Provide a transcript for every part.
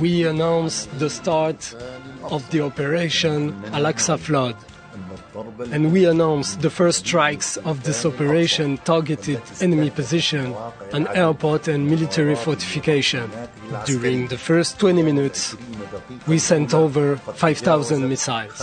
We announced the start of the operation Al-Aqsa Flood, and we announced the first strikes of this operation targeted enemy position, an airport and military fortification. During the first 20 minutes, we sent over 5,000 missiles.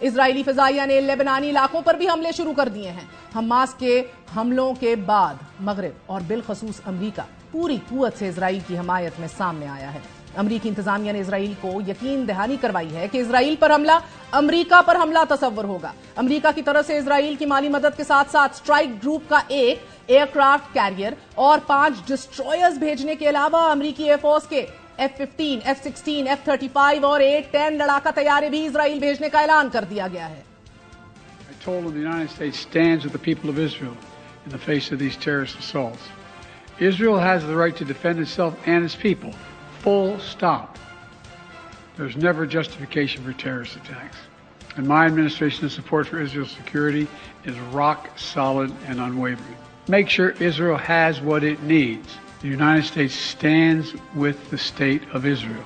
اسرائیلی فضائیہ نے لبنانی علاقوں پر بھی حملے شروع کر دیے ہیں۔ Hamas کے حملوں کے بعد مغرب اور بالخصوص امریکہ پوری قوت سے اسرائیل کی حمایت میں سامنے آیا ہے۔ امریکی انتظامیہ نے اسرائیل کو یقین دہانی کروائی ہے کہ اسرائیل پر حملہ امریکہ پر حملہ تصور ہوگا۔ امریکہ کی طرف سے اسرائیل کی مالی مدد کے ساتھ ساتھ اسٹرائک گروپ کا ایک ایئر کرافٹ کیریئر اور 5 ڈسٹرائرز بھیجنے کے علاوہ امریکی ایئر فورس کے F-15, F-16, F-35 اور A-10 لڑاکا طیارے بھی اسرائیل بھیجنے کا اعلان کر دیا گیا ہے۔ I told them the United States stands with the people of Israel in the face of these terrorist assaults. Israel has the right to defend itself and its people. Full stop. There's never justification for terrorist attacks. And my administration's support for Israel's security is rock solid and unwavering. Make sure Israel has what it needs. The United States stands with the state of Israel.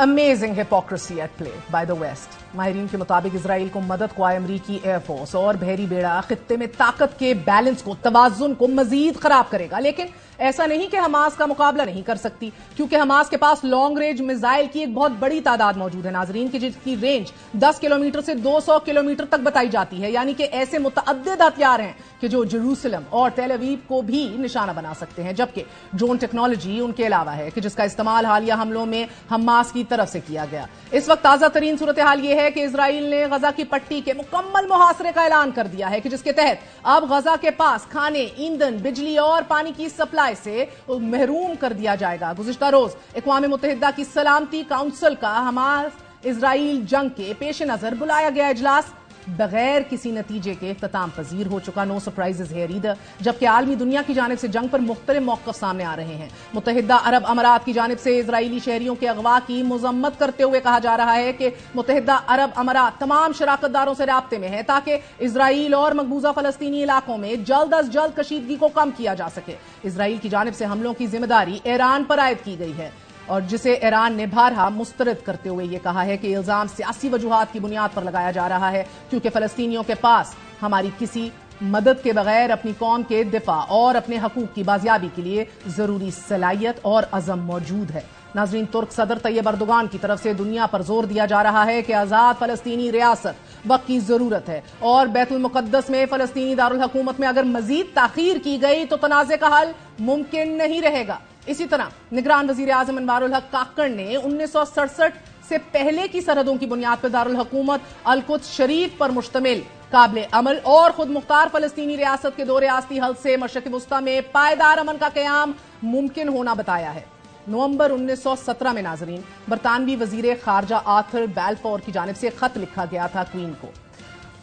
Amazing hypocrisy at play by the West. ماہرین کے مطابق اسرائیل کو مدد خواہ امریکی air force اور بحری بیڑا خطے میں طاقت کے بیلنس کو، توازن کو مزید خراب کرے گا، لیکن ایسا نہیں کہ حماس کا مقابلہ نہیں کر سکتی، کیونکہ حماس کے پاس لانگ رینج میزائل کی ایک بہت بڑی تعداد موجود ہے ناظرین، کی جس کی رینج 10 کلومیٹر سے 200 کلومیٹر تک بتائی جاتی ہے، یعنی کہ ایسے متعدد ہتھیار ہیں کہ جو جیروسلم اور تیل اویو کو بھی نشانہ بنا سکتے ہیں، جبکہ ڈرون ٹیکنالوجی ان کے علاوہ ہے کہ جس کا استعمال حالیہ حملوں میں حماس کی طرف سے کیا گیا۔ اس وقت تازہ ترین صورتحال یہ ہے کہ اسرائیل نے غزہ کی پٹی کے مکمل محاصرے کا اعلان کر دیا ہے کہ جس کے تحت اب غزہ کے پاس کھانے، ایندھن، بجلی اور پانی کی سپلائی سے محروم کر دیا جائے گا۔ گزشتہ روز اقوام متحدہ کی سلامتی کونسل کا حماس اسرائیل جنگ کے پیش نظر بلایا گیا اجلاس بغیر کسی نتیجے کے اختتام پذیر ہو چکا۔ نو سرپرائزز ہیئر ایدر، جبکہ عالمی دنیا کی جانب سے جنگ پر مختلف موقف سامنے آ رہے ہیں۔ متحدہ عرب امارات کی جانب سے اسرائیلی شہریوں کے اغوا کی مذمت کرتے ہوئے کہا جا رہا ہے کہ متحدہ عرب امارات تمام شراکت داروں سے رابطے میں ہے تاکہ اسرائیل اور مقبوضہ فلسطینی علاقوں میں جلد از جلد کشیدگی کو کم کیا جا سکے۔ اسرائیل کی جانب سے حملوں کی ذمہ داری ایران پر عائد کی گئی ہے اور جسے ایران نے بارہا مسترد کرتے ہوئے یہ کہا ہے کہ الزام سیاسی وجوہات کی بنیاد پر لگایا جا رہا ہے، کیونکہ فلسطینیوں کے پاس ہماری کسی مدد کے بغیر اپنی قوم کے دفاع اور اپنے حقوق کی بازیابی کے لیے ضروری صلاحیت اور عزم موجود ہے۔ ناظرین، ترک صدر طیب اردوغان کی طرف سے دنیا پر زور دیا جا رہا ہے کہ آزاد فلسطینی ریاست وقت کی ضرورت ہے اور بیت المقدس میں فلسطینی دارالحکومت میں اگر مزید تاخیر کی گئی تو تنازع کا حل ممکن نہیں رہے گا۔ اسی طرح نگران وزیر اعظم انوار الحق کاکڑ نے 1967 سے پہلے کی سرحدوں کی بنیاد پر دارالحکومت القدس شریف پر مشتمل قابل عمل اور خود مختار فلسطینی ریاست کے 2 ریاستی حل سے مشرق وسطی میں پائیدار امن کا قیام ممکن ہونا بتایا ہے۔ نومبر 1917 میں ناظرین برطانوی وزیر خارجہ آرتھر بیلفور کی جانب سے خط لکھا گیا تھا کوئین کو،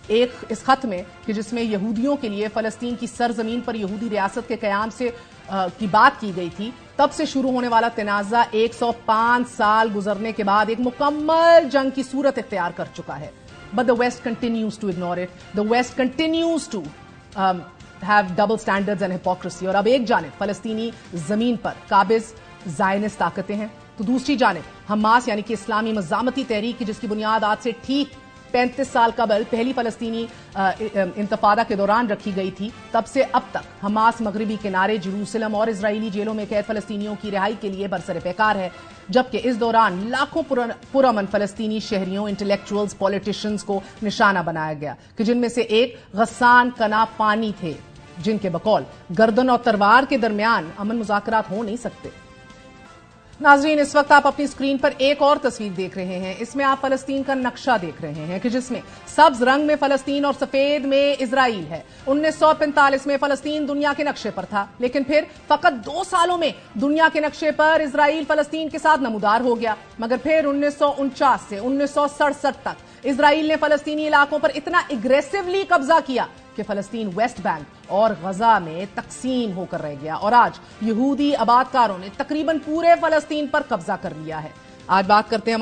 اس خط میں کہ جس میں یہودیوں کے لیے فلسطین کی سرزمین پر یہودی ریاست کے قیام سے کی بات کی گئی تھی۔ تب سے شروع ہونے والا تنازع 105 سال گزرنے کے بعد ایک مکمل جنگ کی صورت اختیار کر چکا ہے۔ But the West continues to ignore it. The West continues to have double standards and hypocrisy. اور اب ایک جانب فلسطینی زمین پر قابض زائنسٹ طاقتیں ہیں تو دوسری جانب حماس یعنی کہ اسلامی مزاحمتی تحریک جس کی بنیاد آج سے ٹھیک 35 سال قبل پہلی فلسطینی انتفاضہ کے دوران رکھی گئی تھی، تب سے اب تک حماس مغربی کنارے، جیروسلم اور اسرائیلی جیلوں میں قید فلسطینیوں کی رہائی کے لیے برسر پیکار ہے، جبکہ اس دوران لاکھوں پرامن فلسطینی شہریوں، انٹلیکچوئلز، پولیٹیشنز کو نشانہ بنایا گیا کہ جن میں سے ایک غسان کنا پانی تھے، جن کے بقول گردن اور تلوار کے درمیان امن مذاکرات ہو نہیں سکتے۔ ناظرین، اس وقت آپ اپنی اسکرین پر ایک اور تصویر دیکھ رہے ہیں۔ اس میں آپ فلسطین کا نقشہ دیکھ رہے ہیں کہ جس میں سبز رنگ میں فلسطین اور سفید میں اسرائیل ہے۔ 1945 میں فلسطین دنیا کے نقشے پر تھا، لیکن پھر فقط 2 سالوں میں دنیا کے نقشے پر اسرائیل فلسطین کے ساتھ نمودار ہو گیا، مگر پھر 1949 سے 1967 تک اسرائیل نے فلسطینی علاقوں پر اتنا اگریسولی قبضہ کیا کہ فلسطین ویسٹ بینک اور غزہ میں تقسیم ہو کر رہ گیا اور آج یہودی آباد کاروں نے تقریباً پورے فلسطین پر قبضہ کر لیا ہے۔ آج بات کرتے ہیں